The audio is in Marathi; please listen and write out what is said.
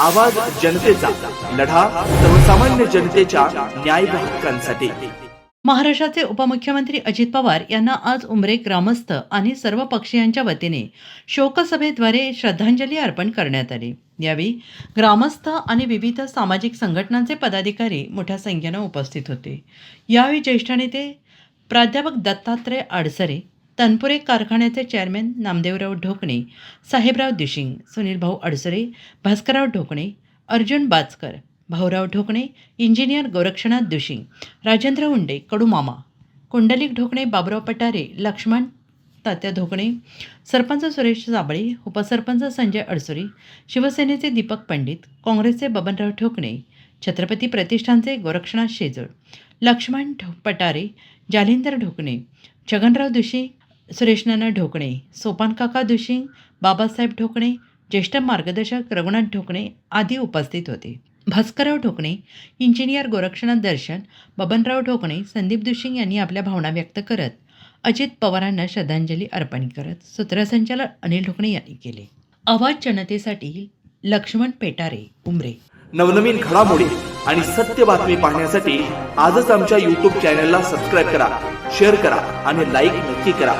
आवाज जनतेचा, लढा सर्वसामान्य जनतेच्या न्याय व हक्कांसाठी। महाराष्ट्राचे उपमुख्यमंत्री अजित पवार यांना आज उमरे ग्रामस्थ आणि सर्व पक्षीयांच्या वतीने शोकसभेद्वारे श्रद्धांजली अर्पण करण्यात आली। यावेळी ग्रामस्थ आणि विविध सामाजिक संघटनांचे पदाधिकारी मोठ्या संख्येने उपस्थित होते। यावेळी ज्येष्ठ नेते प्राध्यापक दत्तात्रय अडसरे, तनपुरे कारखान्याचे चेअरमॅन नामदेवराव ढोकणे, साहेबराव दिशिंग, सुनील भाऊ अडसरे, भास्करराव ढोकणे, अर्जुन बाचकर, भाऊराव ढोकणे, इंजिनियर गोरक्षनाथ दुशिंग, राजेंद्र हुंडे, कडूमामा, कुंडलिक ढोकणे, बाबुराव पटारे, लक्ष्मण तात्या ढोकणे, सरपंच सुरेश साबळे, उपसरपंच संजय अडसुरी, शिवसेनेचे दीपक पंडित, काँग्रेसचे बबनराव ढोकणे, छत्रपती प्रतिष्ठानचे गोरक्षनाथ शेजूळ, लक्ष्मण पटारे, जालिंदर ढोकणे, छगनराव दुशिंग, सुरेशनाना ढोकणे, सोपानकाका दुशिंग, बाबासाहेब ढोकणे, ज्येष्ठ मार्गदर्शक रघुनाथ ढोकणे आदी उपस्थित होते। भास्करराव ढोकणे, इंजिनियर गोरक्षनाथ दर्शन, बबनराव ढोकणे, संदीप दुशिंग यांनी आपल्या भावना व्यक्त करत अजित पवारांना श्रद्धांजली अर्पण करत सूत्रसंचालन अनिल ढोकणे यांनी केले। आवाज जनतेसाठी लक्ष्मण पेटारे, उमरे। नवनवीन घडामोडी आणि सत्य बातमी पाहण्यासाठी आजच आमच्या YouTube चॅनलला सबस्क्राईब करा, शेअर करा आणि लाईक नक्की करा।